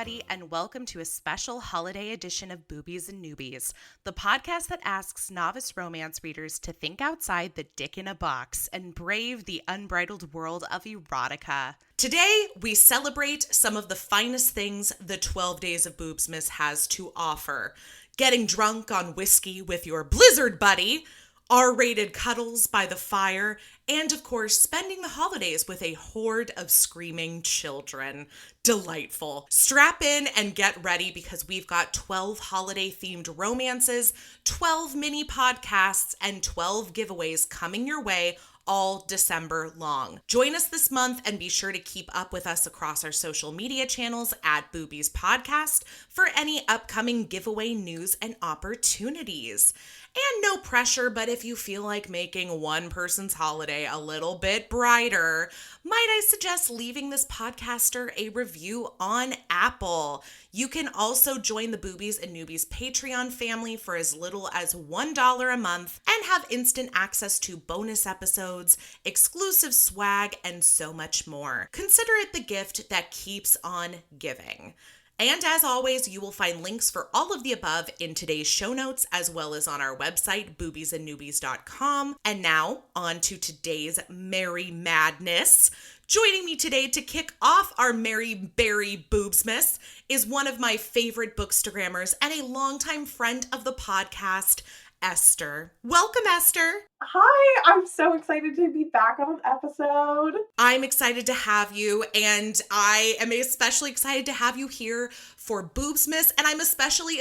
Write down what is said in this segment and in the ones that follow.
everybody, and welcome to a special holiday edition of Boobies and Newbies, the podcast that asks novice romance readers to think outside the dick in a box and brave the unbridled world of erotica. Today, we celebrate some of the finest things the 12 Days of Boobsmas has to offer. Getting drunk on whiskey with your blizzard buddy, R-rated cuddles by the fire, and of course, spending the holidays with a horde of screaming children. Delightful. Strap in and get ready because we've got 12 holiday-themed romances, 12 mini podcasts, and 12 giveaways coming your way all December long. Join us this month and be sure to keep up with us across our social media channels at Boobies Podcast for any upcoming giveaway news and opportunities. And no pressure, but if you feel like making one person's holiday a little bit brighter, might I suggest leaving this podcaster a review on Apple. You can also join the Boobies and Newbies Patreon family for as little as $1 a month and have instant access to bonus episodes, exclusive swag, and so much more. Consider it the gift that keeps on giving. And as always, you will find links for all of the above in today's show notes, as well as on our website, boobiesandnewbies.com. And now, on to today's Merry Madness. Joining me today to kick off our Merry Berry Boobsmas is one of my favorite bookstagrammers and a longtime friend of the podcast, Esther. Welcome, Esther. Hi, I'm so excited to be back on an episode. I'm excited to have you, and I am especially excited to have you here for Boobsmas, and I'm especially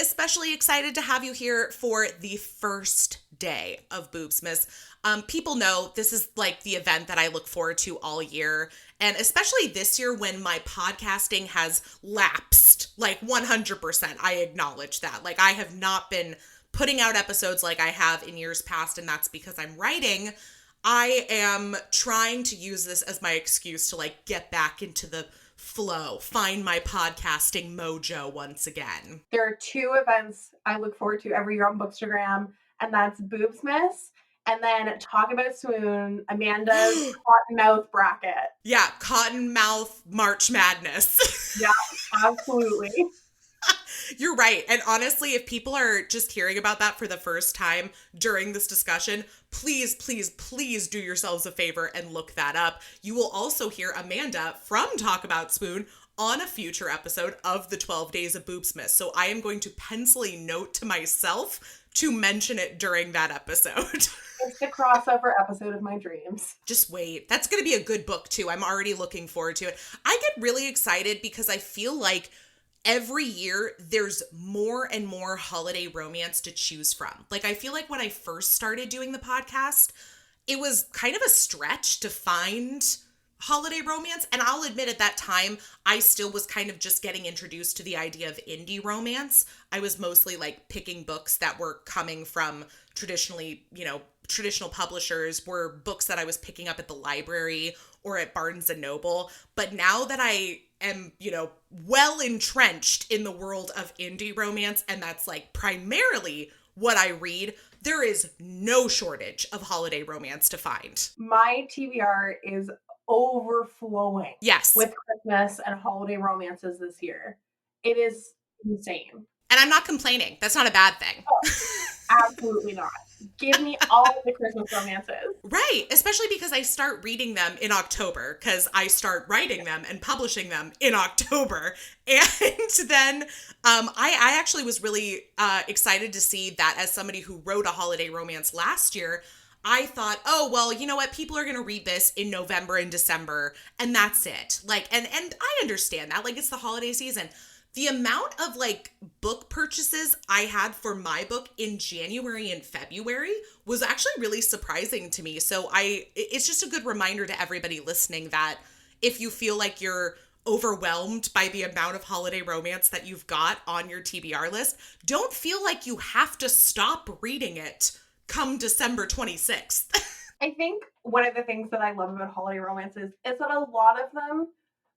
excited to have you here for the first day of Boobsmas. People know this is like the event that I look forward to all year, and especially this year when my podcasting has lapsed, like 100%. I acknowledge that. Like, I have not been putting out episodes like I have in years past, and that's because I'm writing. I am trying to use this as my excuse to like get back into the flow, find my podcasting mojo once again. There are two events I look forward to every year on Bookstagram, and that's Boobsmas and then Talk About Swoon, Amanda's Cottonmouth bracket. Yeah, Cottonmouth March Madness. Yeah, absolutely. You're right. And honestly, if people are just hearing about that for the first time during this discussion, please do yourselves a favor and look that up. You will also hear Amanda from Talk About Swoon on a future episode of the 12 Days of Boobsmas. So I am going to pencil a note to myself to mention it during that episode. It's the crossover episode of my dreams. Just wait. That's going to be a good book too. I'm already looking forward to it. I get really excited because I feel like every year, there's more and more holiday romance to choose from. Like, I feel like when I first started doing the podcast, it was kind of a stretch to find holiday romance. And I'll admit at that time, I still was kind of just getting introduced to the idea of indie romance. I was mostly like picking books that were coming from traditional publishers, were books that I was picking up at the library or at Barnes and Noble. But now that I am, well entrenched in the world of indie romance, and that's like primarily what I read, there is no shortage of holiday romance to find. My TBR is overflowing. Yes. With Christmas and holiday romances this year. It is insane. And I'm not complaining. That's not a bad thing. Oh, absolutely not. Give me all of the Christmas romances. Right. Especially because I start reading them in October, because I start writing them and publishing them in October. And then I actually was really excited to see that as somebody who wrote a holiday romance last year. I thought, oh, well, you know what? People are going to read this in November and December, and that's it. Like, and I understand that. Like, it's the holiday season. The amount of like book purchases I had for my book in January and February was actually really surprising to me. So it's just a good reminder to everybody listening that if you feel like you're overwhelmed by the amount of holiday romance that you've got on your TBR list, don't feel like you have to stop reading it come December 26th. I think one of the things that I love about holiday romances is that a lot of them,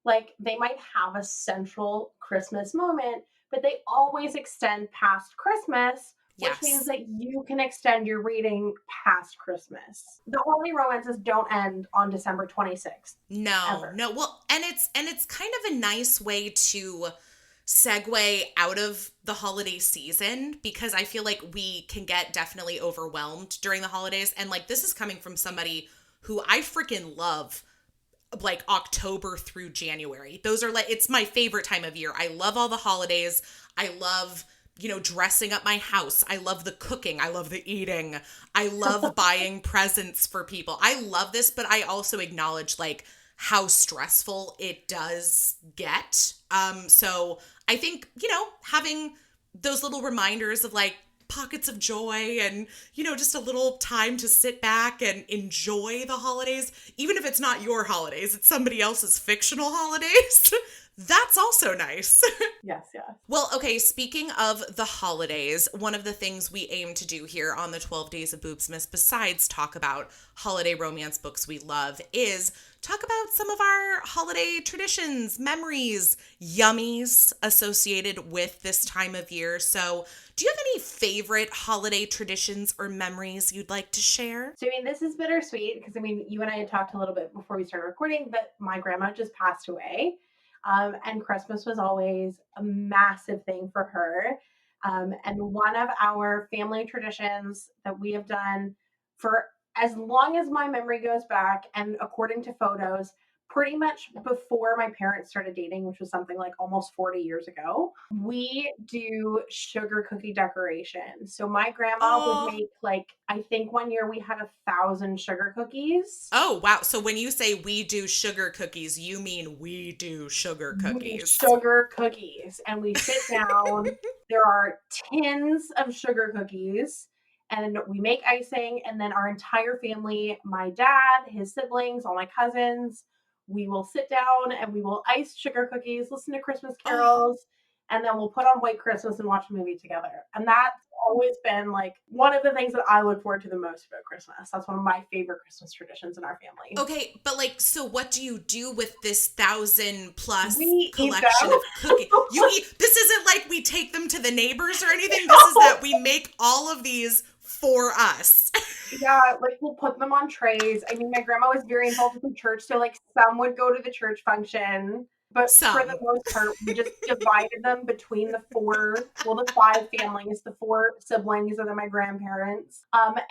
like, they might have a central Christmas moment, but they always extend past Christmas, which means that you can extend your reading past Christmas. The holiday romances don't end on December 26th. No. Well, and it's kind of a nice way to segue out of the holiday season, because I feel like we can get definitely overwhelmed during the holidays. And like, this is coming from somebody who I freaking love, like October through January. Those are like, it's my favorite time of year. I love all the holidays. I love, dressing up my house. I love the cooking. I love the eating. I love buying presents for people. I love this, but I also acknowledge like how stressful it does get. So I think, having those little reminders of like pockets of joy and, just a little time to sit back and enjoy the holidays, even if it's not your holidays, it's somebody else's fictional holidays. That's also nice. Yes, yes. Well, okay, speaking of the holidays, one of the things we aim to do here on the 12 Days of Boobsmas, besides talk about holiday romance books we love, is talk about some of our holiday traditions, memories, yummies associated with this time of year. So, do you have any favorite holiday traditions or memories you'd like to share? So, this is bittersweet because, you and I had talked a little bit before we started recording that my grandma just passed away. And Christmas was always a massive thing for her. And one of our family traditions that we have done for as long as my memory goes back, and according to photos, pretty much before my parents started dating, which was something like almost 40 years ago, we do sugar cookie decoration. So my grandma would make I think one year we had 1,000 sugar cookies. Oh, wow. So when you say we do sugar cookies, you mean we do sugar cookies. Sugar cookies. And we sit down. There are tins of sugar cookies. And we make icing. And then our entire family, my dad, his siblings, all my cousins, we will sit down and we will ice sugar cookies, listen to Christmas carols, and then we'll put on White Christmas and watch a movie together. And that's always been like one of the things that I look forward to the most about Christmas. That's one of my favorite Christmas traditions in our family. Okay, but so what do you do with this 1,000+ we collection of cookies? You eat. This isn't like we take them to the neighbors or anything. This is that we make all of these for us. Yeah, we'll put them on trays. My grandma was very involved with the church, so some would go to the church function, but for the most part, we just divided them between the five families, the 4 siblings, and then my grandparents.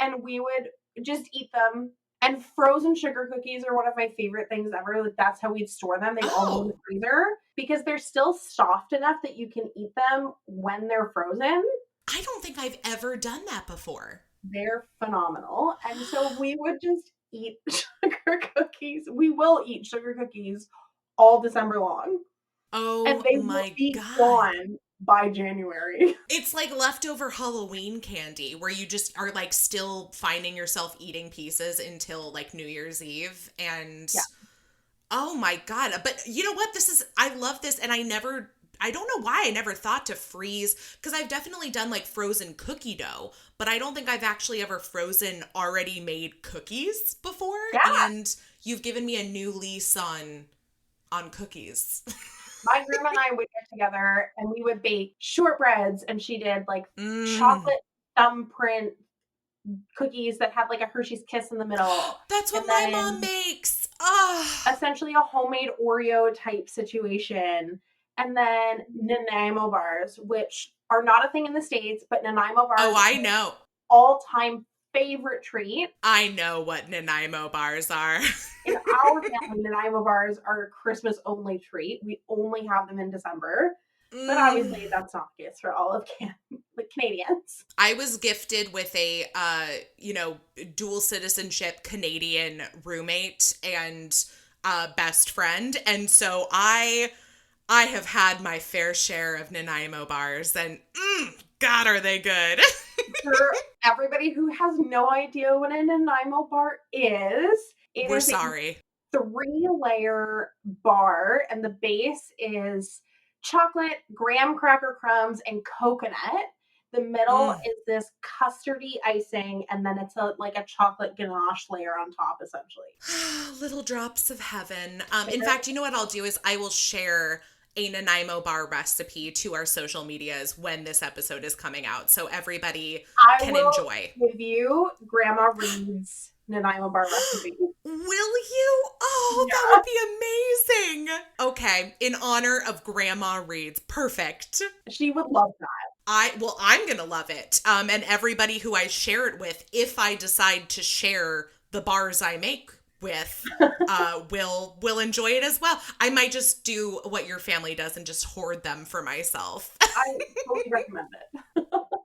And we would just eat them. And frozen sugar cookies are one of my favorite things ever. That's how we'd store them. They all go in the freezer because they're still soft enough that you can eat them when they're frozen. I don't think I've ever done that before. They're phenomenal. And so we would just eat sugar cookies. We will eat sugar cookies all December long. Oh, and they my will be God. Gone by January. It's like leftover Halloween candy where you just are still finding yourself eating pieces until New Year's Eve. And oh my God. But you know what? I love this. And I don't know why I never thought to freeze, because I've definitely done frozen cookie dough, but I don't think I've actually ever frozen already made cookies before. Yeah. And you've given me a new lease on cookies. My grandma and I would get together and we would bake shortbreads, and she did chocolate thumbprint cookies that had a Hershey's Kiss in the middle. That's what my mom makes. Oh. Essentially a homemade Oreo type situation. And then Nanaimo bars, which are not a thing in the States, but Nanaimo bars. Oh, I know. All-time favorite treat. I know what Nanaimo bars are. In our family, Nanaimo bars are a Christmas-only treat. We only have them in December. But obviously, that's not the case for all of Canadians. I was gifted with a, dual citizenship Canadian roommate and best friend. And so I have had my fair share of Nanaimo bars, and God, are they good. For everybody who has no idea what a Nanaimo bar is, we're sorry. A 3-layer bar, and the base is chocolate, graham cracker crumbs, and coconut. The middle is this custardy icing, and then it's a chocolate ganache layer on top, essentially. Little drops of heaven. In fact, you know what I'll do is I will share a Nanaimo bar recipe to our social medias when this episode is coming out, so everybody can enjoy. With you, Grandma Reed's Nanaimo bar recipe. Will you? Oh, that Yeah. would be amazing. Okay, in honor of Grandma Reads. Perfect. She would love that. I'm gonna love it. And everybody who I share it with, if I decide to share the bars I make with, will enjoy it as well. I might just do what your family does and just hoard them for myself. I totally recommend it.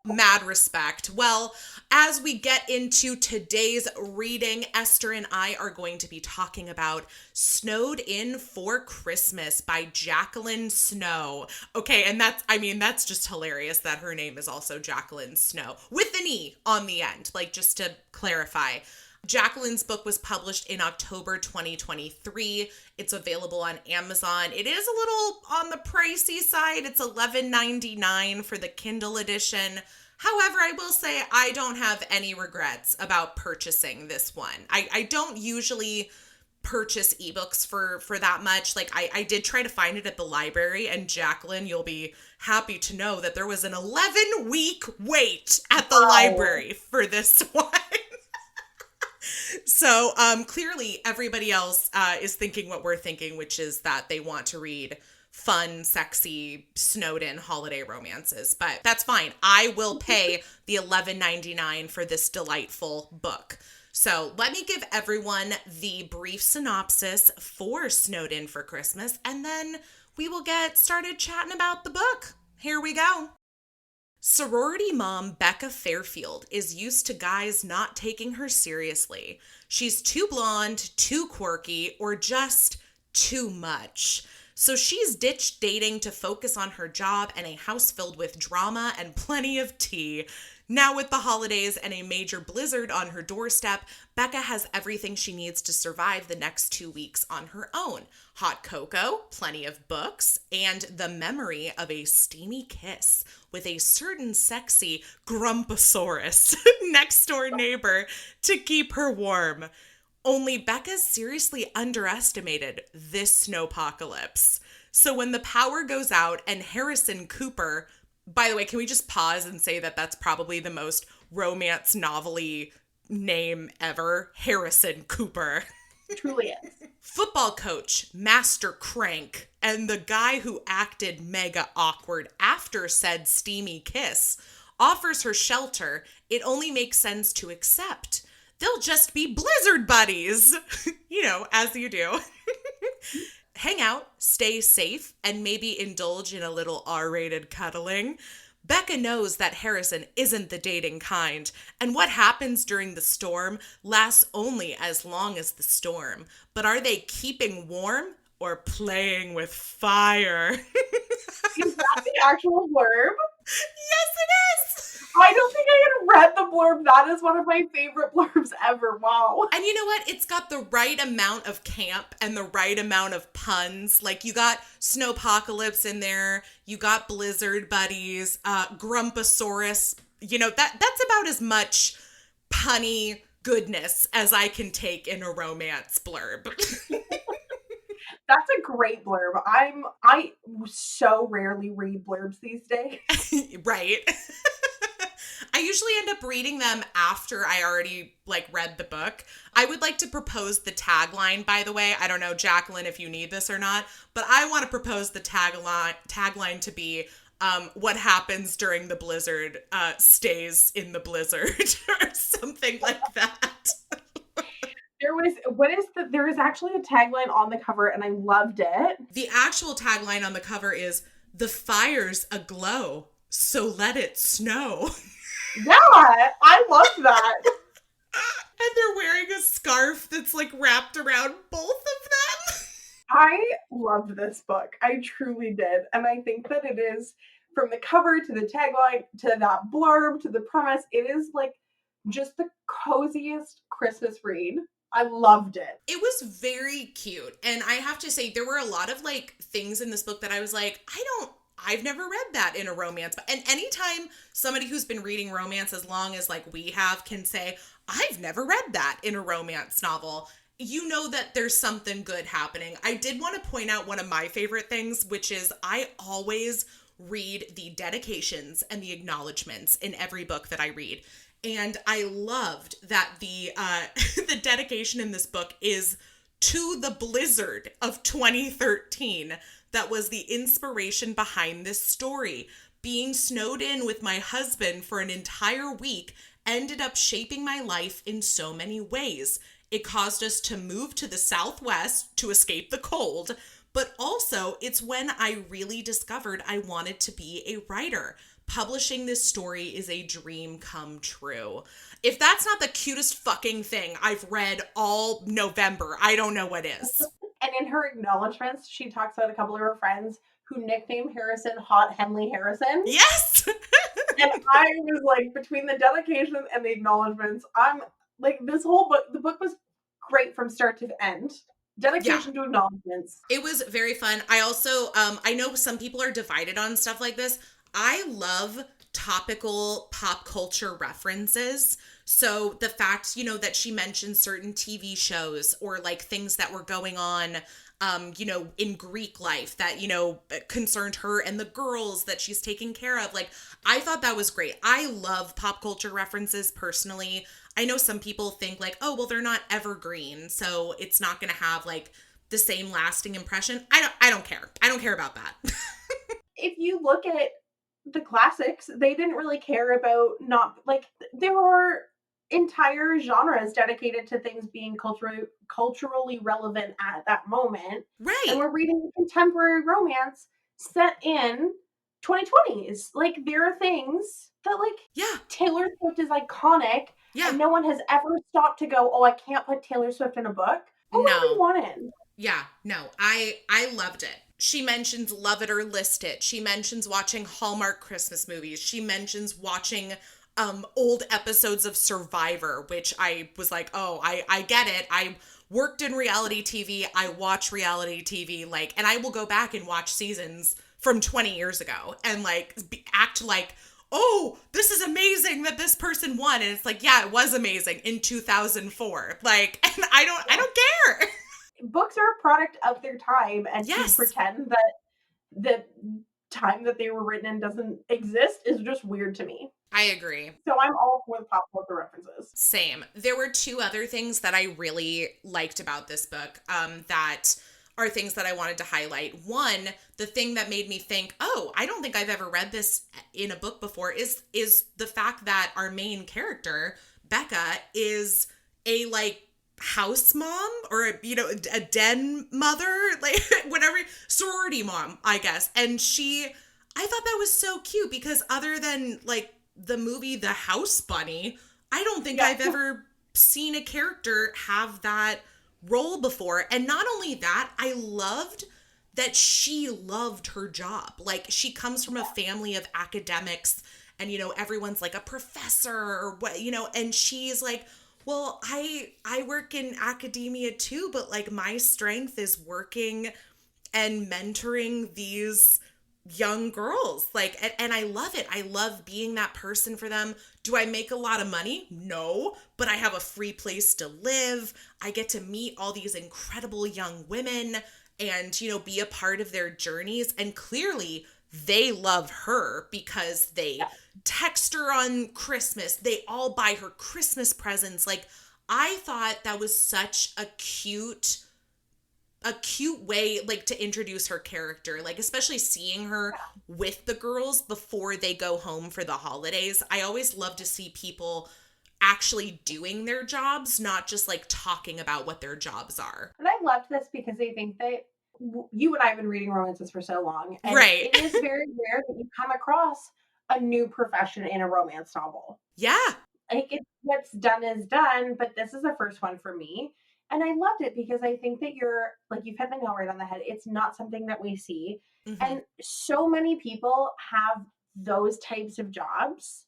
Mad respect. Well, as we get into today's reading, Esther and I are going to be talking about Snowed In for Christmas by Jacqueline Snow. Okay, and that's just hilarious that her name is also Jacqueline Snow with an E on the end, like just to clarify. Jacqueline's book was published in October 2023. It's available on Amazon. It is a little on the pricey side. It's $11.99 for the Kindle edition. However, I will say I don't have any regrets about purchasing this one. I don't usually purchase ebooks for that much. Like I did try to find it at the library, and Jacqueline, you'll be happy to know that there was an 11-week wait at the library for this one. So clearly everybody else is thinking what we're thinking, which is that they want to read fun, sexy, snowed in holiday romances. But that's fine. I will pay the $11.99 for this delightful book. So let me give everyone the brief synopsis for Snowed In for Christmas, and then we will get started chatting about the book. Here we go. Sorority mom Becca Fairfield is used to guys not taking her seriously. She's too blonde, too quirky, or just too much. So she's ditched dating to focus on her job and a house filled with drama and plenty of tea. Now, with the holidays and a major blizzard on her doorstep, Becca has everything she needs to survive the next 2 weeks on her own. Hot cocoa, plenty of books, and the memory of a steamy kiss with a certain sexy grumposaurus next door neighbor to keep her warm. Only Becca's seriously underestimated this snowpocalypse. So when the power goes out and Harrison Cooper, by the way, can we just pause and say that that's probably the most romance novel-y name ever? Harrison Cooper. It truly is. Football coach, Master Crank, and the guy who acted mega awkward after said steamy kiss offers her shelter. It only makes sense to accept. They'll just be blizzard buddies. You know, as you do. Hang out, stay safe, and maybe indulge in a little R-rated cuddling. Becca knows that Harrison isn't the dating kind, and what happens during the storm lasts only as long as the storm. But are they keeping warm or playing with fire? Is that the actual blurb? Yes, it is! I don't think I had read the blurb. That is one of my favorite blurbs ever. Wow. And you know what? It's got the right amount of camp and the right amount of puns. Like, you got Snowpocalypse in there. You got Blizzard Buddies, Grumposaurus. You know, that's about as much punny goodness as I can take in a romance blurb. That's a great blurb. I so rarely read blurbs these days. Right. I usually end up reading them after I already read the book. I would like to propose the tagline, by the way. I don't know, Jacqueline, if you need this or not, but I want to propose the tagline to be what happens during the blizzard stays in the blizzard or something like that. There is actually a tagline on the cover and I loved it. The actual tagline on the cover is, "The fire's aglow, so let it snow." Yeah, I love that. And they're wearing a scarf that's wrapped around both of them. I loved this book. I truly did. And I think that it is, from the cover to the tagline to that blurb to the premise, it is just the coziest Christmas read. I loved it. It was very cute. And I have to say, there were a lot of things in this book that I was like, I've never read that in a romance. And anytime somebody who's been reading romance as long as we have can say, I've never read that in a romance novel, you know that there's something good happening. I did want to point out one of my favorite things, which is I always read the dedications and the acknowledgments in every book that I read. And I loved that the the dedication in this book is to the blizzard of 2013 that was the inspiration behind this story. Being snowed in with my husband for an entire week ended up shaping my life in so many ways. It caused us to move to the Southwest to escape the cold, but also it's when I really discovered I wanted to be a writer. Publishing this story is a dream come true. If that's not the cutest fucking thing I've read all November, I don't know what is. And in her acknowledgments, she talks about a couple of her friends who nicknamed Harrison Hot Henley Harrison. Yes! And I was like, between the dedication and the acknowledgments, I'm like, this whole book, the book was great from start to end. Dedication to acknowledgments. It was very fun. I also, I know some people are divided on stuff like this. I love topical pop culture references. So the fact, you know, that she mentioned certain TV shows or like things that were going on, you know, in Greek life that, you know, concerned her and the girls that she's taking care of. Like, I thought that was great. I love pop culture references personally. I know some people think like, oh, well, they're not evergreen, so it's not going to have like the same lasting impression. I don't care. I don't care about that. If you look at the classics, they didn't really care about not like there were entire genres dedicated to things being culturally relevant at that moment. Right. And we're reading contemporary romance set in 2020s. Like there are things that like Taylor Swift is iconic. Yeah. And no one has ever stopped to go, oh, I can't put Taylor Swift in a book. Oh, what do we want in? Yeah, no, I loved it. She mentions Love It or List It. She mentions watching Hallmark Christmas movies. She mentions watching old episodes of Survivor, which I was like, oh, I get it. I worked in reality TV. I watch reality TV, like, and I will go back and watch seasons from 20 years ago and like act like, oh, this is amazing that this person won. And it's like, yeah, it was amazing in 2004. Like, and I don't care. Books are a product of their time, and to pretend that the time that they were written in doesn't exist is just weird to me. I agree. So I'm all for the pop culture references. Same. There were two other things that I really liked about this book that are things that I wanted to highlight. One, the thing that made me think, oh, I don't think I've ever read this in a book before is the fact that our main character, Becca, is a like house mom or, you know, a den mother, like whatever, sorority mom, I guess. And I thought that was so cute because other than like the movie The House Bunny, I don't think I've ever seen a character have that role before. And not only that, I loved that she loved her job. Like she comes from a family of academics and, you know, everyone's like a professor or what, you know, and she's like, well, I work in academia too, but like my strength is working and mentoring these young girls. Like, and I love it. I love being that person for them. Do I make a lot of money? No, but I have a free place to live. I get to meet all these incredible young women and, you know, be a part of their journeys. And clearly they love her because they text her on Christmas. They all buy her Christmas presents. Like, I thought that was such a cute way, like, to introduce her character, like, especially seeing her with the girls before they go home for the holidays. I always love to see people actually doing their jobs, not just like talking about what their jobs are. And I loved this because I think that you and I have been reading romances for so long. And right. It is very rare that you come across a new profession in a romance novel. Yeah. Like, what's done is done, but this is the first one for me. And I loved it because I think that you're, like, you've hit the nail right on the head. It's not something that we see. Mm-hmm. And so many people have those types of jobs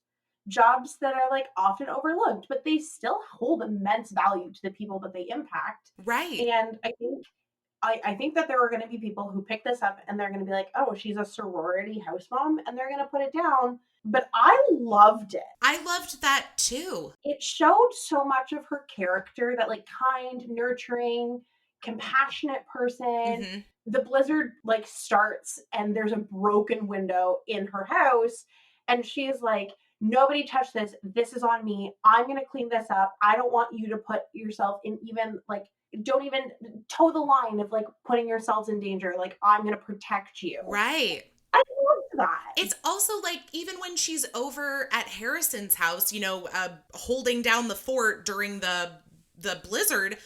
that are, like, often overlooked, but they still hold immense value to the people that they impact. Right. And I think that there are going to be people who pick this up and they're going to be like, oh, she's a sorority house mom, and they're going to put it down. But I loved it. I loved that too. It showed so much of her character, that like kind, nurturing, compassionate person. Mm-hmm. The blizzard like starts and there's a broken window in her house. And she's like, nobody touch this. This is on me. I'm going to clean this up. I don't want you to put yourself in even like, don't even toe the line of like putting yourselves in danger. Like, I'm going to protect you. Right. I love that. It's also like, even when she's over at Harrison's house, holding down the fort during the blizzard,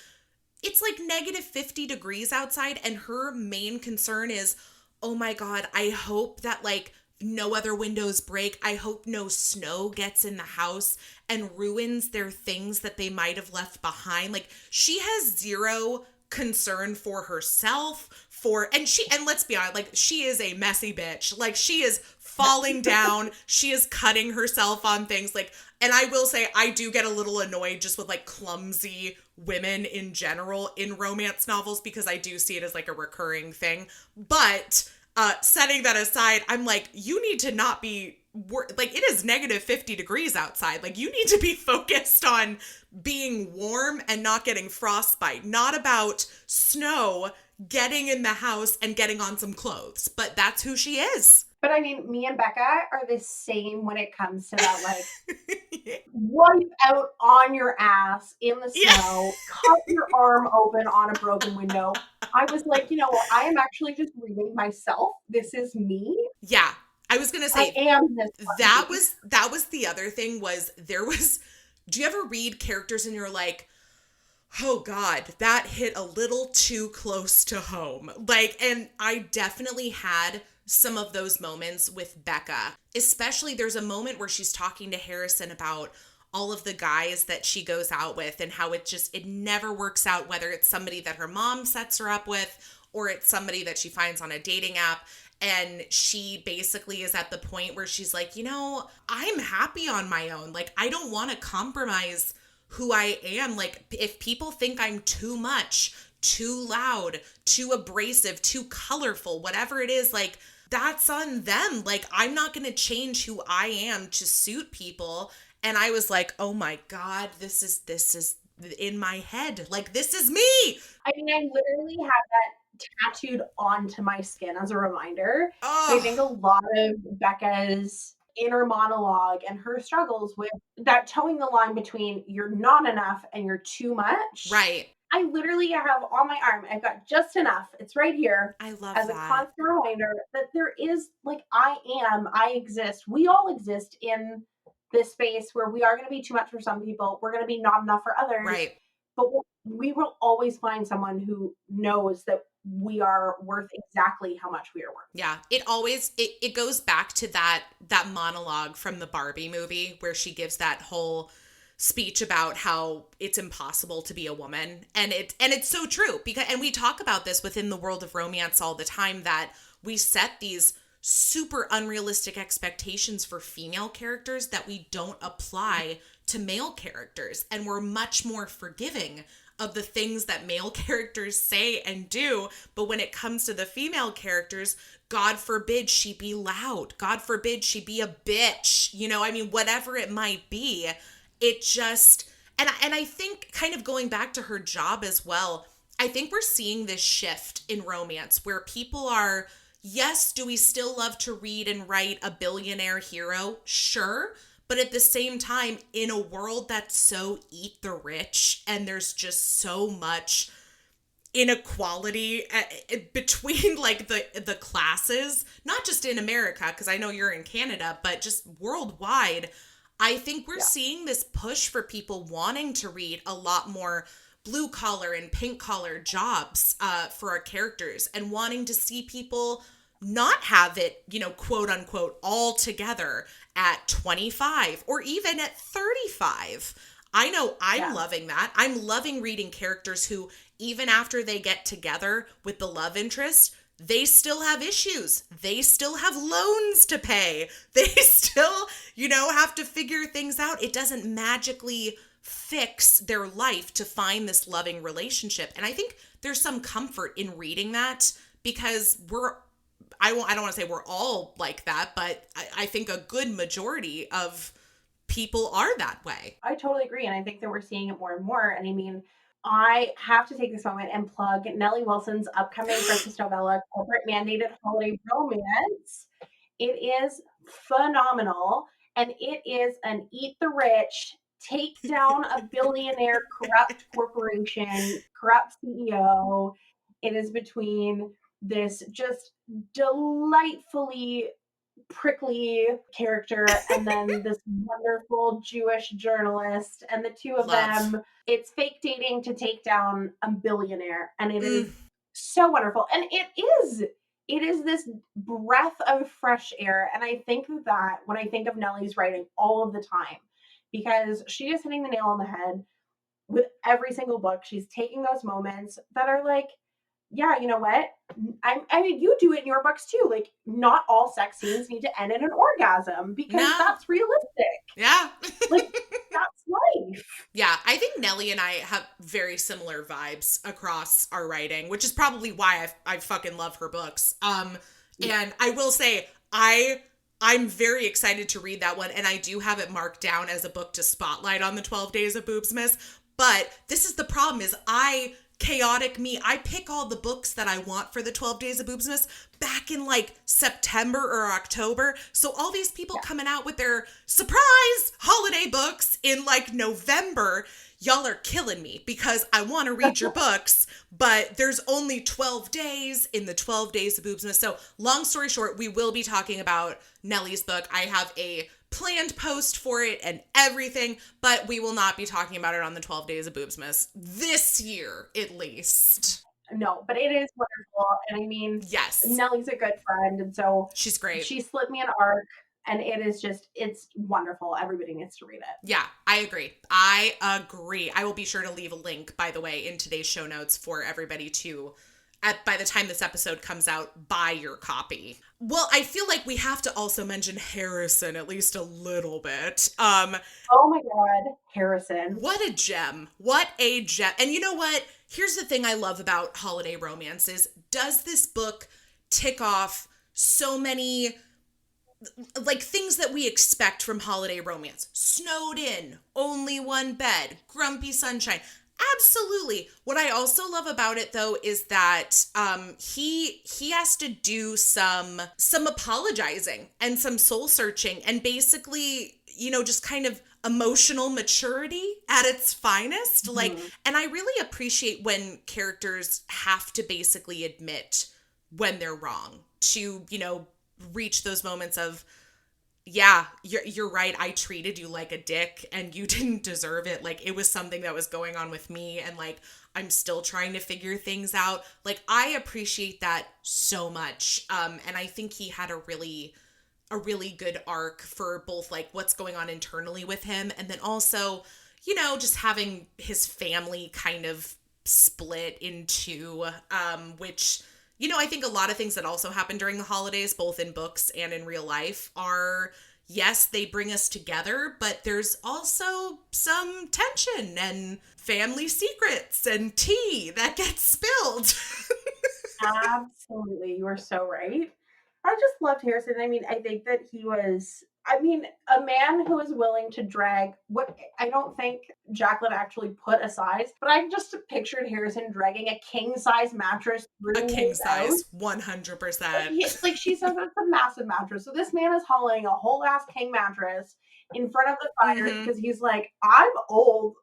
it's like -50 degrees outside, and her main concern is, oh my God, I hope that like no other windows break. I hope no snow gets in the house and ruins their things that they might have left behind. Like, she has zero concern for herself, and let's be honest, like, she is a messy bitch. Like, she is falling down, she is cutting herself on things, like, and I will say, I do get a little annoyed just with like clumsy women in general in romance novels, because I do see it as like a recurring thing. But setting that aside, I'm like, you need to not be like, it is -50 degrees outside. Like, you need to be focused on being warm and not getting frostbite, not about snow getting in the house and getting on some clothes. But that's who she is. But I mean, me and Becca are the same when it comes to that, like, wipe out on your ass in the snow, cut your arm open on a broken window. I was like, you know what? I am actually just reading myself. This is me. Yeah. I was gonna say, I am this. That was the other thing, was do you ever read characters and you're like, oh God, that hit a little too close to home? Like, and I definitely had some of those moments with Becca. Especially, there's a moment where she's talking to Harrison about all of the guys that she goes out with and how it never works out, whether it's somebody that her mom sets her up with or it's somebody that she finds on a dating app. And she basically is at the point where she's like, I'm happy on my own. Like, I don't want to compromise who I am. Like, if people think I'm too much, too loud, too abrasive, too colorful, whatever it is, like, that's on them. Like, I'm not going to change who I am to suit people. And I was like, oh my God, this is in my head. Like, this is me. I mean, I literally have that tattooed onto my skin as a reminder. I think a lot of Becca's inner monologue and her struggles with that, towing the line between you're not enough and you're too much. Right. I literally have on my arm, I've got just enough. It's right here. I love as that. a constant reminder that there is, like, I exist. We all exist in this space where we are going to be too much for some people. We're going to be not enough for others. Right. But we will always find someone who knows that we are worth exactly how much we are worth. Yeah. It goes back to that monologue from the Barbie movie where she gives that whole speech about how it's impossible to be a woman. And it's so true, and we talk about this within the world of romance all the time, that we set these super unrealistic expectations for female characters that we don't apply to male characters. And we're much more forgiving of the things that male characters say and do. But when it comes to the female characters, God forbid she be loud. God forbid she be a bitch. Whatever it might be. It just, and I think, kind of going back to her job as well, I think we're seeing this shift in romance where people are, yes, do we still love to read and write a billionaire hero? Sure. But at the same time, in a world that's so eat the rich and there's just so much inequality between like the classes, not just in America, because I know you're in Canada, but just worldwide, I think we're seeing this push for people wanting to read a lot more blue collar and pink collar jobs for our characters, and wanting to see people not have it, quote unquote, all together at 25 or even at 35. I know I'm loving that. I'm loving reading characters who, even after they get together with the love interest, they still have issues. They still have loans to pay. They still, have to figure things out. It doesn't magically fix their life to find this loving relationship. And I think there's some comfort in reading that, because I don't want to say we're all like that, but I think a good majority of people are that way. I totally agree. And I think that we're seeing it more and more. And I mean, I have to take this moment and plug Nellie Wilson's upcoming Christmas novella, Corporate Mandated Holiday Romance. It is phenomenal. and it is an eat the rich, take down a billionaire corrupt corporation, corrupt CEO. It is between this just delightfully prickly character and then this wonderful Jewish journalist, and the two of them, it's fake dating to take down a billionaire, and it is so wonderful. And it is this breath of fresh air, and I think that when I think of Nellie's writing all of the time, because she is hitting the nail on the head with every single book. She's taking those moments that are like, yeah, you know what? I mean, you do it in your books too. Like, not all sex scenes need to end in an orgasm because that's realistic. Yeah. Like, that's life. Yeah, I think Nellie and I have very similar vibes across our writing, which is probably why I fucking love her books. And I will say, I'm very excited to read that one, and I do have it marked down as a book to spotlight on the 12 Days of Boobsmas. But this is the problem: is chaotic me, I pick all the books that I want for the 12 Days of Boobsmas back in like September or October. So all these people coming out with their surprise holiday books in like November, y'all are killing me because I want to read your books, but there's only 12 days in the 12 Days of Boobsmas. So long story short, we will be talking about Nellie's book. I have a planned post for it and everything, but we will not be talking about it on the 12 Days of Boobsmas this year, at least. No, but it is wonderful. And I mean, yes, Nellie's a good friend, and so she's great. She slipped me an arc, and it is just, it's wonderful. Everybody needs to read it. Yeah, I agree. I will be sure to leave a link, by the way, in today's show notes for everybody to, by the time this episode comes out, buy your copy. Well, I feel like we have to also mention Harrison at least a little bit. Oh my God, Harrison. What a gem. What a gem. And you know what? Here's the thing I love about holiday romances. Does this book tick off so many like things that we expect from holiday romance? Snowed in, only one bed, grumpy sunshine. Absolutely. What I also love about it, though, is that he has to do some apologizing and some soul searching, and basically, you know, just kind of emotional maturity at its finest. Mm-hmm. Like, and I really appreciate when characters have to basically admit when they're wrong to, you know, reach those moments of, yeah, you're right. I treated you like a dick and you didn't deserve it. Like, it was something that was going on with me, and like, I'm still trying to figure things out. Like, I appreciate that so much. And I think he had a really good arc for both like what's going on internally with him, and then also, you know, just having his family kind of split in two, which, you know, I think a lot of things that also happen during the holidays, both in books and in real life, are, yes, they bring us together, but there's also some tension and family secrets and tea that gets spilled. Absolutely. You are so right. I just loved Harrison. I mean, I think that he was, I mean, a man who is willing to drag what I don't think Jacqueline actually put a size, but I just pictured Harrison dragging a king size mattress through a king size, 100%. Like she says, it's a massive mattress. So this man is hauling a whole ass king mattress in front of the fire because he's like, I'm old.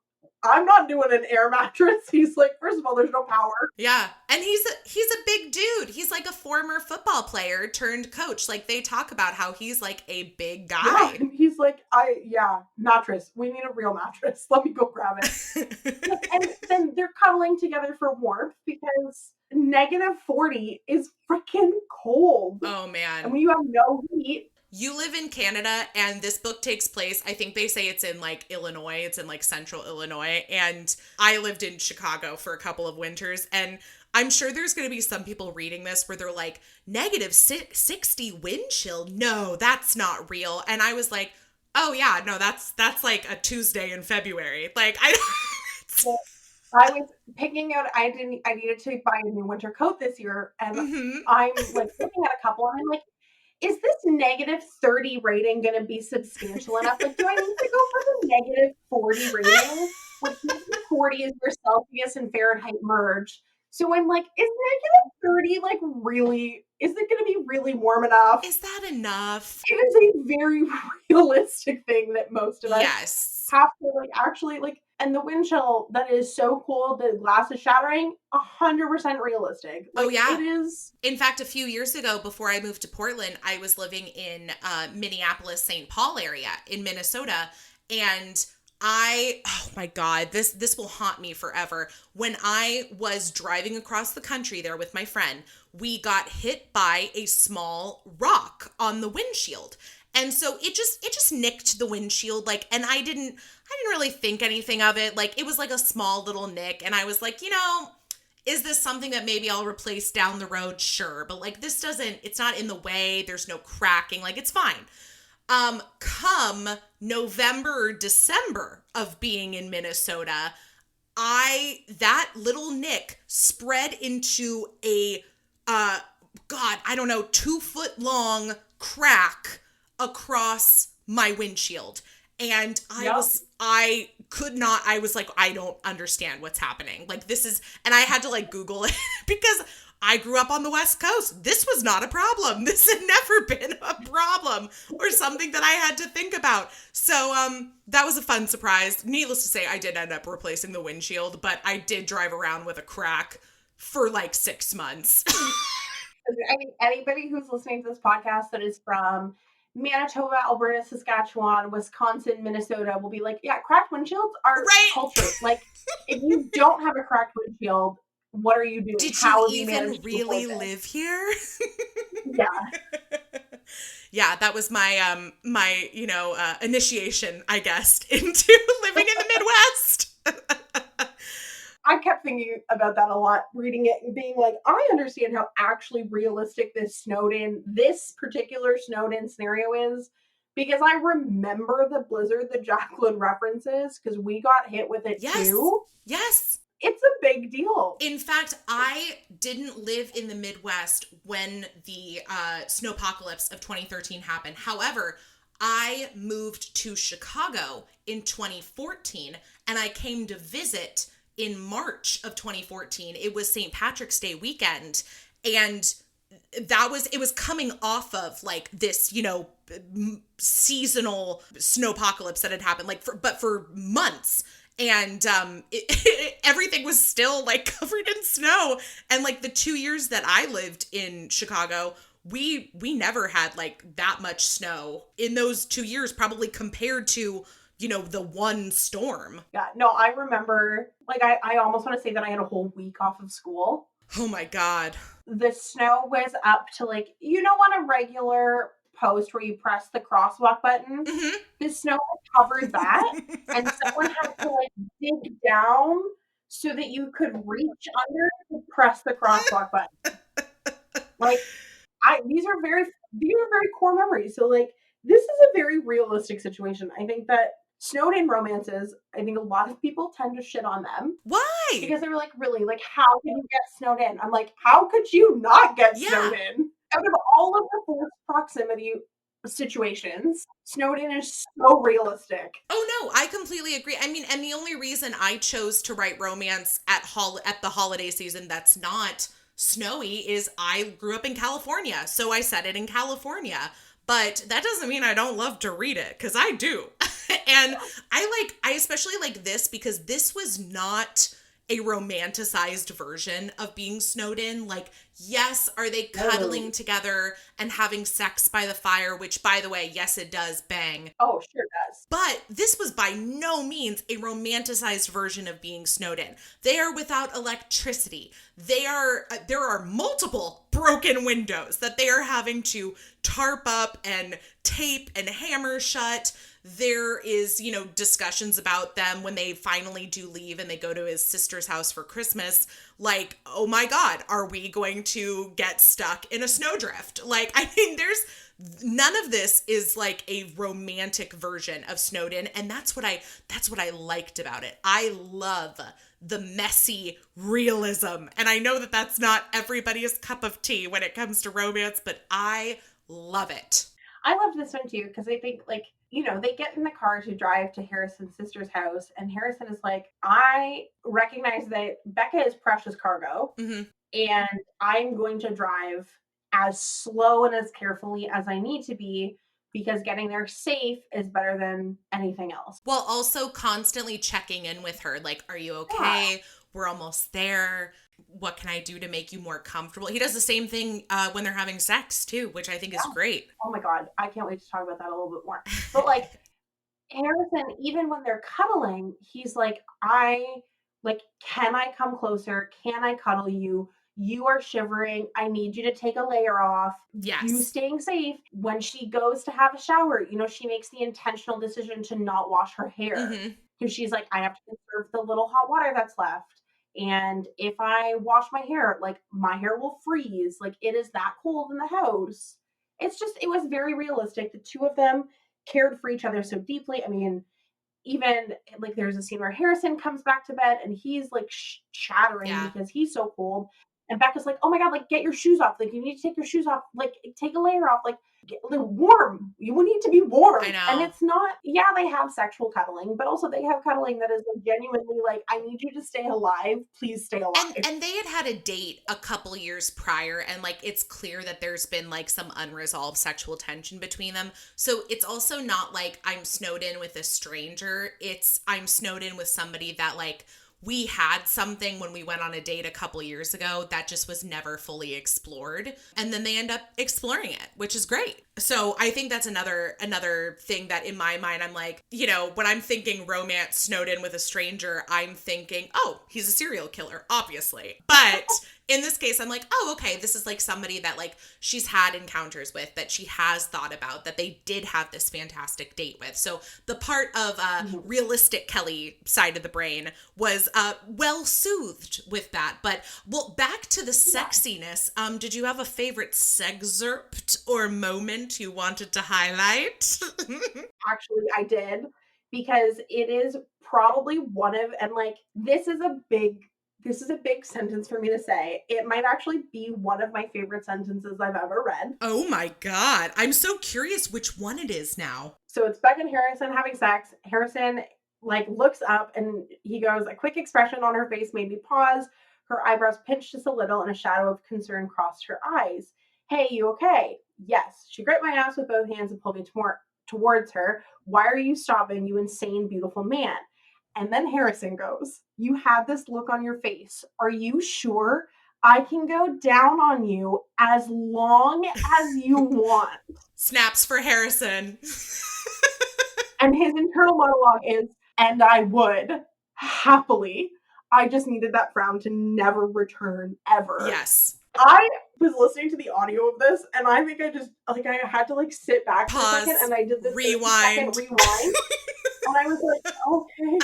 I'm not doing an air mattress. He's like, first of all, there's no power. Yeah. And he's a big dude. He's like a former football player turned coach. Like, they talk about how he's like a big guy. Yeah, he's like, mattress. We need a real mattress. Let me go grab it. And then they're cuddling together for warmth because -40 is freaking cold. Oh, man. And when you have no heat. You live in Canada, and this book takes place, I think they say it's in like Illinois, it's in like central Illinois, and I lived in Chicago for a couple of winters, and I'm sure there's going to be some people reading this where they're like, -60 wind chill? No, that's not real. And I was like, oh yeah, no, that's like a Tuesday in February. Like, I was picking out, I needed to buy a new winter coat this year, and I'm like looking at a couple, and I'm like, is this -30 rating going to be substantial enough? Like, do I need to go for the -40 rating? Which -40 is your Celsius and Fahrenheit merge. So I'm like, is -30 like really, is it going to be really warm enough? Is that enough? It is a very realistic thing that most of us Yes. have to like actually like, and the wind chill that is so cool, the glass is shattering, 100% realistic. Oh, Like yeah. it is. In fact, a few years ago, before I moved to Portland, I was living in Minneapolis, St. Paul area in Minnesota, and oh my God, this will haunt me forever. When I was driving across the country there with my friend, we got hit by a small rock on the windshield. And so it just nicked the windshield, like, and I didn't really think anything of it. Like, it was like a small little nick, and I was like, is this something that maybe I'll replace down the road? Sure. But like, it's not in the way. There's no cracking. Like, it's fine. Come November or December of being in Minnesota, that little nick spread into a, God, I don't know, 2-foot long crack across my windshield. And I could not, I was like, I don't understand what's happening. Like, and I had to like Google it because I grew up on the West Coast. This was not a problem. This had never been a problem or something that I had to think about. So, that was a fun surprise. Needless to say, I did end up replacing the windshield, but I did drive around with a crack for like 6 months. I mean, anybody who's listening to this podcast that is from Manitoba, Alberta, Saskatchewan, Wisconsin, Minnesota will be like, yeah, cracked windshields are culture. Like, if you don't have a cracked windshield, what are you doing? Did How you even really live here? Yeah. Yeah, that was my initiation, I guess, into living in the Midwest. I kept thinking about that a lot, reading it and being like, I understand how actually realistic this particular snowed in scenario is, because I remember the blizzard that Jacqueline references, because we got hit with it too. Yes. It's a big deal. In fact, I didn't live in the Midwest when the Snowpocalypse of 2013 happened. However, I moved to Chicago in 2014, and I came to visit in March of 2014. It was St. Patrick's Day weekend, and it was coming off of like this, seasonal snowpocalypse that had happened, but for months. And everything was still like covered in snow. And like the 2 years that I lived in Chicago, we never had like that much snow in those 2 years, probably compared to the one storm. Yeah, no, I remember, like, I almost want to say that I had a whole week off of school. Oh my God. The snow was up to like, on a regular post where you press the crosswalk button, Mm-hmm. the snow covered that, and someone had to like dig down so that you could reach under to press the crosswalk button. Like, these are very core memories. So like, this is a very realistic situation. I think that snowed in romances, I think a lot of people tend to shit on them. Why? Because they were like, really, like, how can you get snowed in? I'm like, how could you not get snowed in? Out of all of the forced proximity situations, snowed in is so realistic. Oh no, I completely agree. I mean, and the only reason I chose to write romance at the holiday season that's not snowy is I grew up in California, so I set it in California. But that doesn't mean I don't love to read it, because I do. And I especially like this because this was not a romanticized version of being snowed in. Like, yes, are they cuddling together and having sex by the fire, which, by the way, yes, it does bang. Oh, sure does. But this was by no means a romanticized version of being snowed in. They are without electricity. There are multiple broken windows that they are having to tarp up and tape and hammer shut. There is, discussions about them when they finally do leave and they go to his sister's house for Christmas. Like, oh my God, are we going to get stuck in a snowdrift? Like, I mean, none of this is like a romantic version of snowed in. And that's what I liked about it. I love the messy realism. And I know that that's not everybody's cup of tea when it comes to romance, but I love it. I love this one too, because I think like they get in the car to drive to Harrison's sister's house, and Harrison is like, I recognize that Becca is precious cargo, and I'm going to drive as slow and as carefully as I need to be, because getting there safe is better than anything else. While also constantly checking in with her, like, are you okay? Yeah. We're almost there. What can I do to make you more comfortable? He does the same thing when they're having sex too, which I think is great. Oh my God. I can't wait to talk about that a little bit more. But like Harrison, even when they're cuddling, he's like, can I come closer? Can I cuddle you? You are shivering. I need you to take a layer off. Yes. You staying safe. When she goes to have a shower, she makes the intentional decision to not wash her hair. Because she's like, I have to conserve the little hot water that's left. And if I wash my hair, like my hair will freeze. Like it is that cold in the house. It was very realistic. The two of them cared for each other so deeply. I mean, even like there's a scene where Harrison comes back to bed and he's like shattering because he's so cold. And Becca's like, oh my God, like get your shoes off. Like you need to take your shoes off. Like take a layer off. Like get warm. You will need to be warm. I know. And it's not, they have sexual cuddling, but also they have cuddling that is like genuinely like, I need you to stay alive. Please stay alive. And they had a date a couple years prior, and like it's clear that there's been like some unresolved sexual tension between them. So it's also not like I'm snowed in with a stranger. It's I'm snowed in with somebody that like we had something when we went on a date a couple years ago that just was never fully explored. And then they end up exploring it, which is great. So I think that's another thing that in my mind, I'm like, when I'm thinking romance snowed in with a stranger, I'm thinking, oh, he's a serial killer, obviously. But in this case, I'm like, oh, okay, this is like somebody that like she's had encounters with, that she has thought about, that they did have this fantastic date with. So the part of realistic Kelly side of the brain was well soothed with that. But well, back to the sexiness. Did you have a favorite sexcerpt or moment you wanted to highlight? Actually, I did, because it is probably one of, and like this is a big sentence for me to say. It might actually be one of my favorite sentences I've ever read. Oh my God. I'm so curious which one it is now. So it's Becca and Harrison having sex. Harrison like looks up and he goes, a quick expression on her face made me pause. Her eyebrows pinched just a little and a shadow of concern crossed her eyes. Hey, you okay? Yes. She gripped my ass with both hands and pulled me towards her. Why are you stopping, you insane, beautiful man? And then Harrison goes, you had this look on your face. Are you sure? I can go down on you as long as you want. Snaps for Harrison. And his internal monologue is, and I would, happily. I just needed that frown to never return, ever. Yes. I was listening to the audio of this, and I think I had to like sit back Pause, for a second, and I did this rewind. And I was like, okay.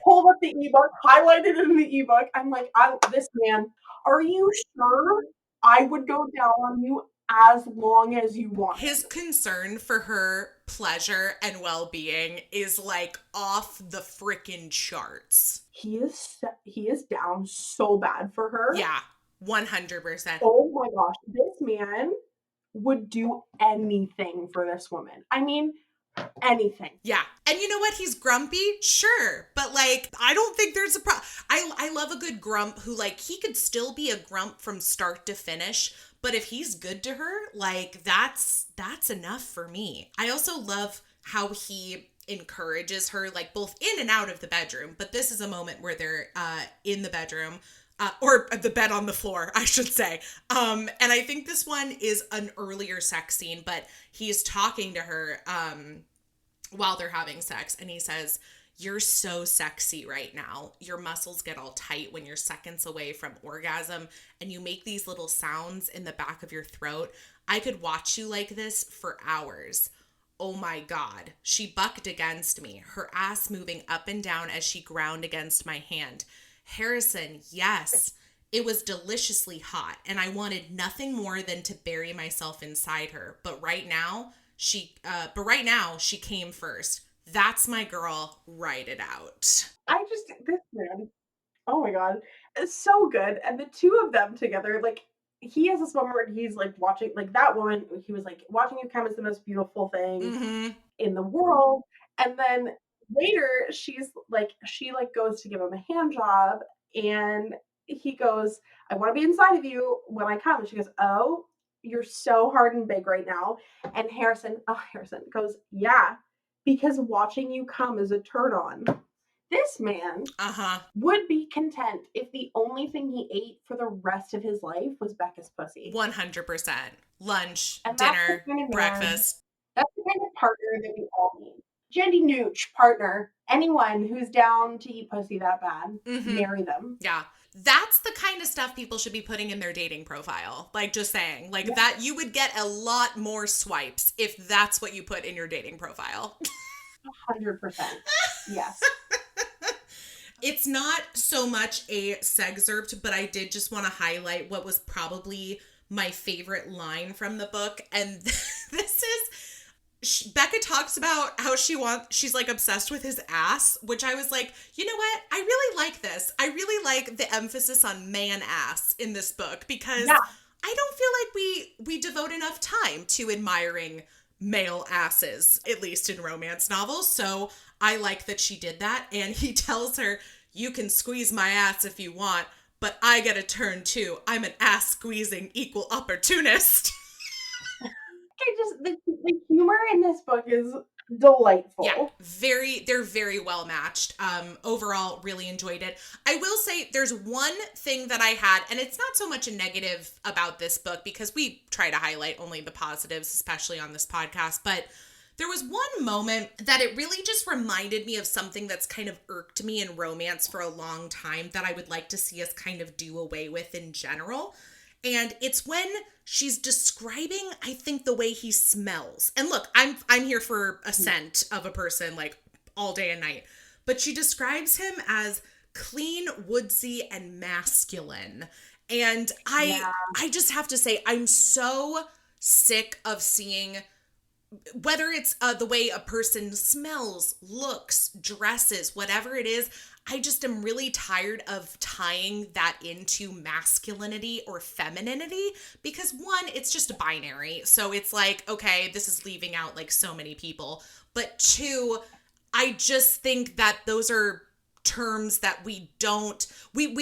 Pulled up the ebook, highlighted it in the ebook. I'm like, this man, are you sure I would go down on you as long as you want? His concern for her pleasure and well-being is like off the freaking charts. He is down so bad for her. Yeah, 100%. Oh my gosh, this man would do anything for this woman. I mean, anything. Yeah. And you know what? He's grumpy, sure. But like, I don't think there's a problem. I love a good grump who like, he could still be a grump from start to finish. But if he's good to her, like that's enough for me. I also love how he encourages her, like both in and out of the bedroom. But this is a moment where they're in the bedroom. Or the bed on the floor, I should say. And I think this one is an earlier sex scene, but he's talking to her while they're having sex. And he says, you're so sexy right now. Your muscles get all tight when you're seconds away from orgasm. And you make these little sounds in the back of your throat. I could watch you like this for hours. Oh my God. She bucked against me, her ass moving up and down as she ground against my hand. Harrison, yes, it was deliciously hot, and I wanted nothing more than to bury myself inside her. But right now, she came first. That's my girl. Write it out. This man, oh my God, it's so good. And the two of them together, like, he has this moment where he's like watching, like that woman, he was like, watching you come is the most beautiful thing. Mm-hmm. in the world. And then later she goes to give him a hand job, and he goes, I want to be inside of you when I come. And she goes, oh, you're so hard and big right now. And Harrison goes, yeah, because watching you come is a turn on. This man would be content if the only thing he ate for the rest of his life was Becca's pussy. 100%. Lunch, and dinner, breakfast. That's the kind of partner that we all need. Jenny Nooch partner. Anyone who's down to eat pussy that bad, marry them. Yeah. That's the kind of stuff people should be putting in their dating profile. Like, just saying. Like, that you would get a lot more swipes if that's what you put in your dating profile. 100%. Yes. It's not so much a sexcerpt, but I did just want to highlight what was probably my favorite line from the book. And this is, Becca talks about how she's like obsessed with his ass, which I was like, you know what? I really like this. I really like the emphasis on man ass in this book, because I don't feel like we devote enough time to admiring male asses, at least in romance novels. So I like that she did that. And he tells her, you can squeeze my ass if you want, but I get a turn too. I'm an ass squeezing equal opportunist. The humor in this book is delightful. Yeah, they're very well matched. Overall, really enjoyed it. I will say there's one thing that I had, and it's not so much a negative about this book, because we try to highlight only the positives, especially on this podcast, but there was one moment that it really just reminded me of something that's kind of irked me in romance for a long time that I would like to see us kind of do away with in general. And it's when she's describing, I think, the way he smells. And look, I'm here for a scent of a person like all day and night. But she describes him as clean, woodsy, and masculine. And I just have to say, I'm so sick of seeing, whether it's the way a person smells, looks, dresses, whatever it is, I just am really tired of tying that into masculinity or femininity, because one, it's just a binary. So it's like, okay, this is leaving out like so many people. But two, I just think that those are terms that we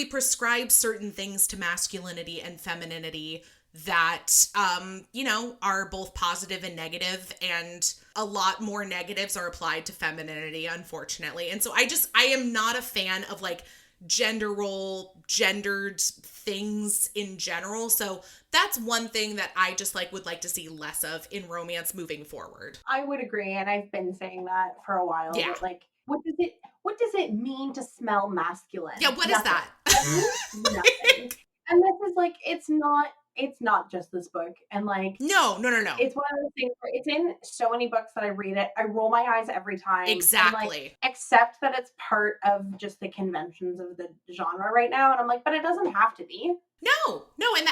prescribe certain things to masculinity and femininity that, are both positive and negative, and a lot more negatives are applied to femininity, unfortunately. And so I am not a fan of like gendered things in general. So that's one thing that I just would like to see less of in romance moving forward. I would agree. And I've been saying that for a while. Yeah. But what does it mean to smell masculine? Yeah, what is that? Nothing. And this is it's not just this book. And No. It's one of those things where it's in so many books that I read it, I roll my eyes every time. Exactly. Accept that it's part of just the conventions of the genre right now. And I'm like, but it doesn't have to be. No.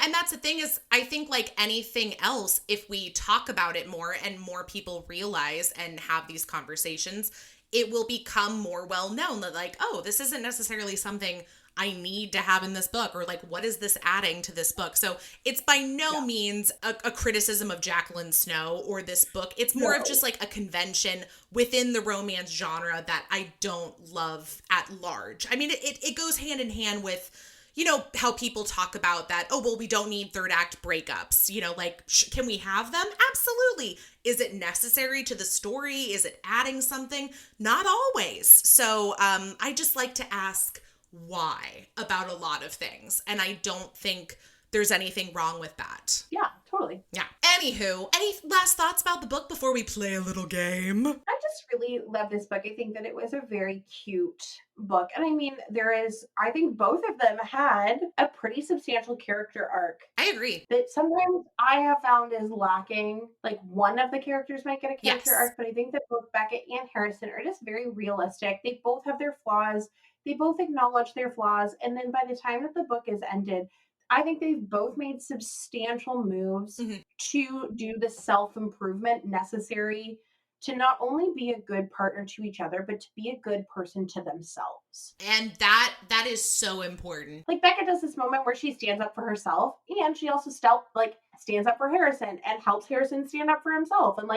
And that's the thing is, I think like anything else, if we talk about it more and more people realize and have these conversations, it will become more well known that like, oh, this isn't necessarily something I need to have in this book, or like, what is this adding to this book? So it's by no means a criticism of Jacqueline Snow or this book. It's more of just like a convention within the romance genre that I don't love at large. I mean, it goes hand in hand with, how people talk about that, oh, well, we don't need third act breakups, can we have them? Absolutely. Is it necessary to the story? Is it adding something? Not always. So I just like to ask why about a lot of things. And I don't think there's anything wrong with that. Yeah, totally. Yeah. Anywho, any last thoughts about the book before we play a little game? I just really love this book. I think that it was a very cute book. And I mean, I think both of them had a pretty substantial character arc. I agree. That sometimes I have found is lacking. Like one of the characters might get a character arc, but I think that both Becca and Harrison are just very realistic. They both have their flaws. They both acknowledge their flaws. And then by the time that the book is ended, I think they've both made substantial moves to do the self-improvement necessary to not only be a good partner to each other, but to be a good person to themselves. And that is so important. Like Becca does this moment where she stands up for herself, and she also stands up for Harrison and helps Harrison stand up for himself. And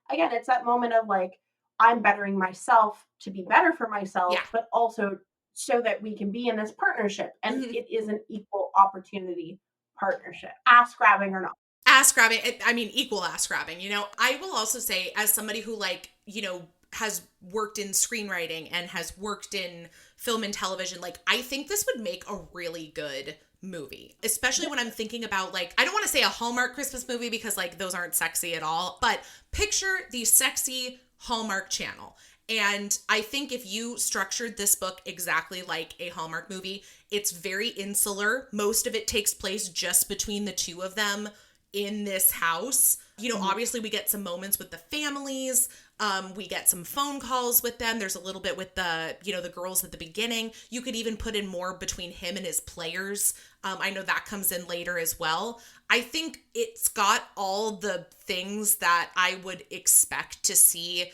again, it's that moment of like, I'm bettering myself to be better for myself, Yeah. but also so that we can be in this partnership. And Mhm. it is an equal opportunity partnership, ass grabbing or not. Ass grabbing, I mean, equal ass grabbing, you know? I will also say, as somebody who, like, you know, has worked in screenwriting and has worked in film and television, like, I think this would make a really good movie, especially when I'm thinking about, like, I don't want to say a Hallmark Christmas movie because, like, those aren't sexy at all, but picture the sexy Hallmark Channel. And I think if you structured this book exactly like a Hallmark movie, it's very insular. Most of it takes place just between the two of them in this house. You know, obviously we get some moments with the families. We get some phone calls with them. There's a little bit with the, you know, the girls at the beginning. You could even put in more between him and his players. I know that comes in later as well. I think it's got all the things that I would expect to see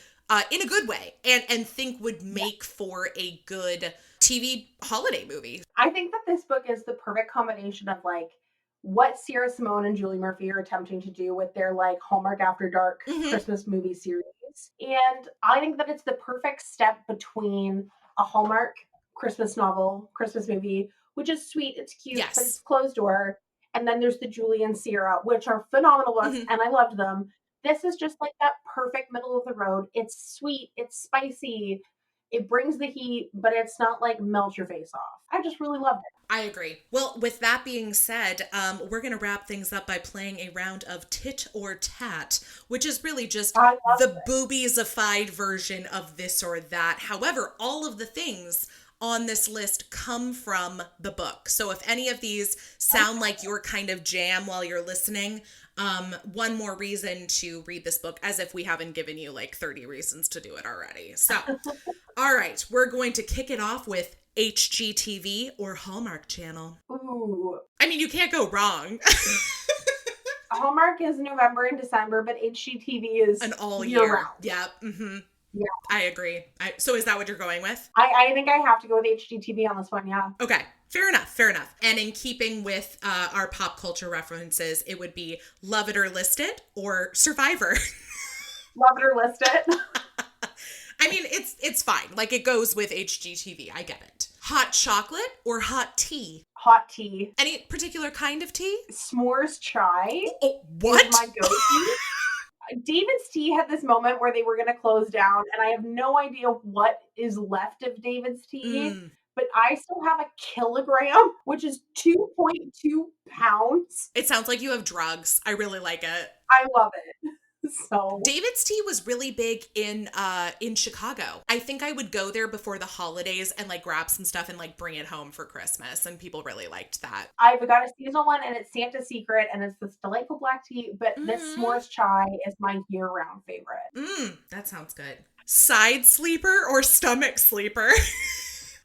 in a good way and think would make for a good TV holiday movie. I think that this book is the perfect combination of like what Sierra Simone and Julie Murphy are attempting to do with their like Hallmark After Dark Christmas movie series. And I think that it's the perfect step between a Hallmark Christmas novel, Christmas movie, which is sweet, it's cute, Yes. but it's closed door. And then there's the Julie and Sierra, which are phenomenal books, and I loved them. This is just like that perfect middle of the road. It's sweet, it's spicy, it brings the heat, but it's not like melt your face off. I just really loved it. I agree. Well, with that being said, we're going to wrap things up by playing a round of tit or tat, which is really just the boobiesified version of this or that. However, all of the things on this list come from the book. So if any of these sound like your kind of jam while you're listening, one more reason to read this book, as if we haven't given you like 30 reasons to do it already. So, all right, we're going to kick it off with HGTV or Hallmark Channel. Ooh. I mean, you can't go wrong. Hallmark is November and December, but HGTV is an all year year. round. Yeah. Mm-hmm. Yeah. I agree. So is that what you're going with? I think I have to go with HGTV on this one, yeah. Okay. Fair enough. Fair enough. And in keeping with our pop culture references, it would be Love It or List It or Survivor. Love It or List It. I mean, it's fine. Like, it goes with HGTV. I get it. Hot chocolate or hot tea? Hot tea. Any particular kind of tea? S'mores chai. Oh, what? Is my go-to. David's Tea had this moment where they were going to close down, and I have no idea what is left of David's Tea, but I still have a kilogram, which is 2.2 pounds. It sounds like you have drugs. I really like it. I love it. So David's Tea was really big in Chicago. I think I would go there before the holidays and like grab some stuff and like bring it home for Christmas, and people really liked that. I've got a seasonal one, and it's Santa's Secret, and it's this delightful black tea, but this s'mores chai is my year-round favorite. That sounds good. Side sleeper or stomach sleeper?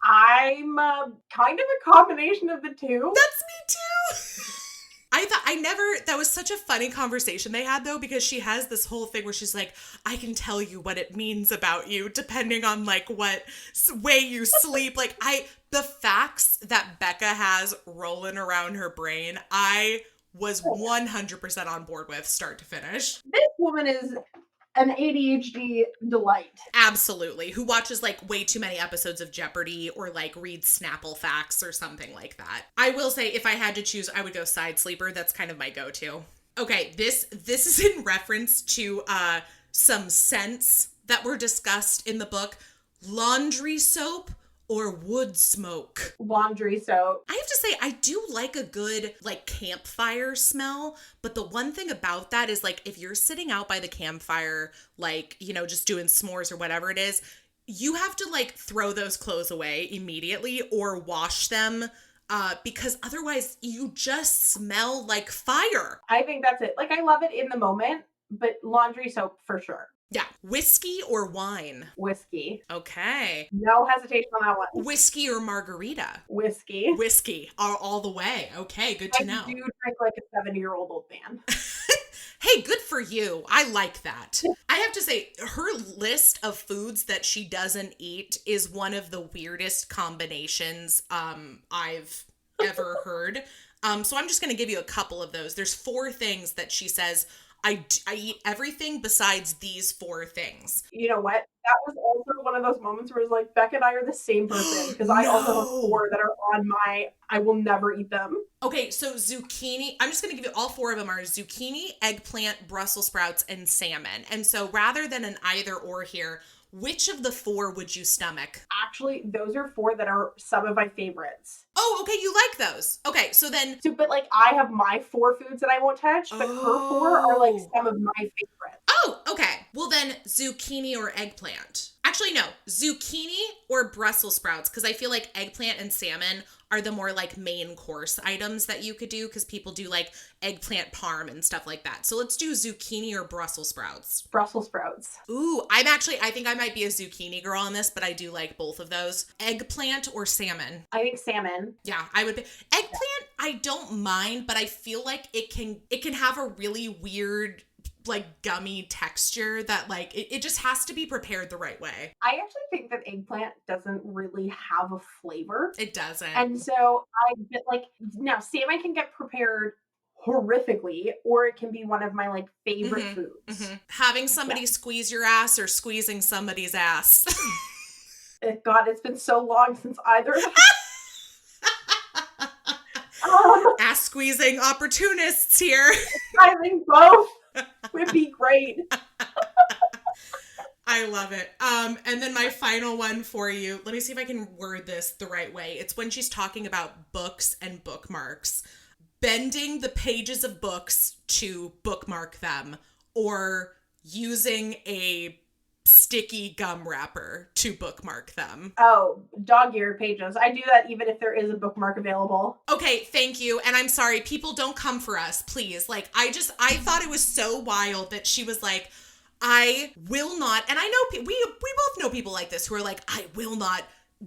I'm kind of a combination of the two. That's me too. That was such a funny conversation they had though, because she has this whole thing where she's like, I can tell you what it means about you depending on like what way you sleep. Like the facts that Becca has rolling around her brain, I was 100% on board with start to finish. This woman is an ADHD delight. Absolutely. Who watches like way too many episodes of Jeopardy or like reads Snapple facts or something like that. I will say if I had to choose, I would go side sleeper. That's kind of my go-to. Okay, this is in reference to some scents that were discussed in the book. Laundry soap or wood smoke? Laundry soap. I have to say, I do like a good, like, campfire smell, but the one thing about that is, like, if you're sitting out by the campfire, like, you know, just doing s'mores or whatever it is, you have to, like, throw those clothes away immediately or wash them, because otherwise you just smell like fire. I think that's it. Like, I love it in the moment, but laundry soap for sure. Yeah. Whiskey or wine? Whiskey. Okay. No hesitation on that one. Whiskey or margarita? Whiskey. Whiskey. All the way. Okay, good to know. I do drink like a 70-year-old old man. Hey, good for you. I like that. I have to say, her list of foods that she doesn't eat is one of the weirdest combinations I've ever heard. So I'm just going to give you a couple of those. There's 4 things that she says I eat everything besides these 4 things. You know what? That was also one of those moments where it's like, Becca and I are the same person, because I also have 4 that are on my, I will never eat them. Okay, so zucchini, I'm just going to give you all 4 of them are zucchini, eggplant, Brussels sprouts, and salmon. And so rather than an either or here, which of the 4 would you stomach? Actually, those are 4 that are some of my favorites. Oh, okay, you like those. Okay, so then... But like, I have my 4 foods that I won't touch, but her 4 are like some of my favorites. Oh, okay. Well then, zucchini or eggplant. Actually, no, zucchini or Brussels sprouts, because I feel like eggplant and salmon are the more like main course items that you could do, because people do like eggplant parm and stuff like that. So let's do zucchini or Brussels sprouts. Brussels sprouts. Ooh, I think I might be a zucchini girl on this, but I do like both of those. Eggplant or salmon? I think salmon. Yeah, I would be. Eggplant, I don't mind, but I feel like it can have a really weird, like, gummy texture that, like, it just has to be prepared the right way. I actually think that eggplant doesn't really have a flavor. It doesn't. And so now salmon can get prepared horrifically, or it can be one of my like favorite foods. Mm-hmm. Having somebody squeeze your ass or squeezing somebody's ass. God, it's been so long since either of them. Ass squeezing opportunists here. I think both would be great. I love it. And then my final one for you, let me see if I can word this the right way. It's when she's talking about books and bookmarks. Bending the pages of books to bookmark them, or using a sticky gum wrapper to bookmark them. Oh, dog-eared pages. I do that even if there is a bookmark available. Okay, thank you. And I'm sorry, people, don't come for us, please. Like, I thought it was so wild that she was like, I will not, and I know, we both know people like this who are like, I will not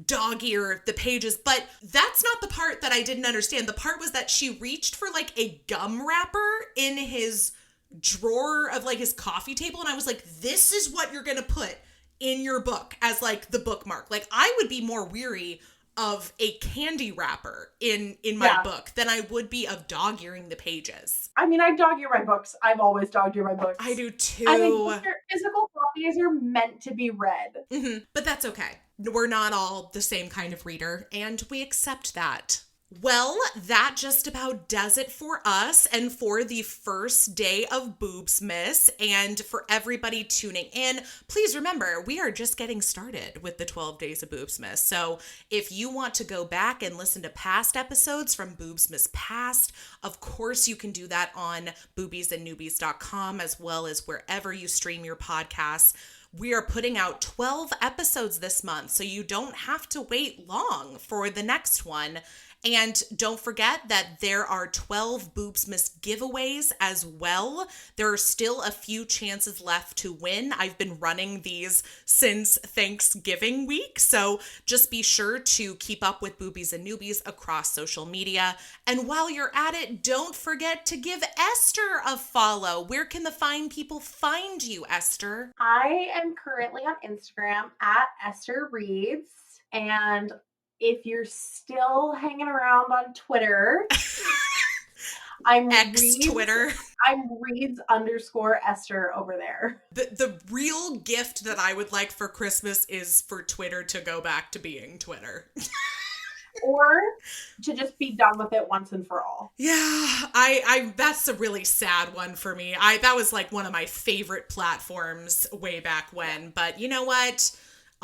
dog-ear the pages, but that's not the part that I didn't understand. The part was that she reached for like a gum wrapper in his drawer of like his coffee table, and I was like, this is what you're gonna put in your book as like the bookmark. Like, I would be more weary of a candy wrapper in my book than I would be of dog-earing the pages. I mean, I dog-ear my books. I've always dog-eared my books. I do too. I mean, physical copies are meant to be read. Mm-hmm. But that's okay. We're not all the same kind of reader, and we accept that. Well, that just about does it for us and for the first day of Boobsmas. And for everybody tuning in, please remember, we are just getting started with the 12 days of Boobsmas. So if you want to go back and listen to past episodes from Boobsmas past, of course you can do that on boobiesandnewbies.com, as well as wherever you stream your podcasts. We are putting out 12 episodes this month, so you don't have to wait long for the next one. And don't forget that there are 12 Boobsmas giveaways as well. There are still a few chances left to win. I've been running these since Thanksgiving week, so just be sure to keep up with Boobies and Newbies across social media. And while you're at it, don't forget to give Esther a follow. Where can the fine people find you, Esther? I am currently on Instagram at Esther Reads, and if you're still hanging around on Twitter, I'm Twitter. I'm Reads_Esther over there. The real gift that I would like for Christmas is for Twitter to go back to being Twitter. Or to just be done with it once and for all. Yeah, I that's a really sad one for me. That was like one of my favorite platforms way back when. But you know what?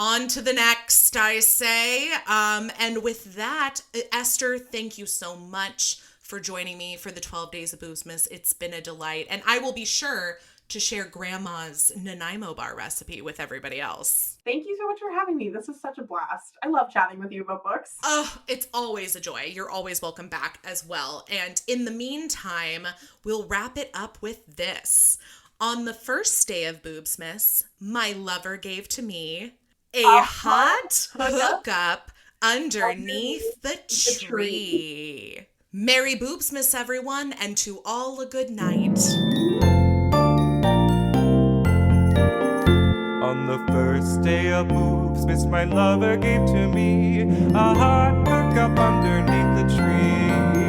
On to the next, I say. And with that, Esther, thank you so much for joining me for the 12 Days of Boobsmas. It's been a delight. And I will be sure to share Grandma's Nanaimo bar recipe with everybody else. Thank you so much for having me. This is such a blast. I love chatting with you about books. Oh, it's always a joy. You're always welcome back as well. And in the meantime, we'll wrap it up with this. On the first day of Boobsmas, my lover gave to me a hot hookup underneath the tree. Merry Boobsmas, everyone, and to all a good night. On the first day of Boobsmas, my lover gave to me a hot hookup underneath the tree.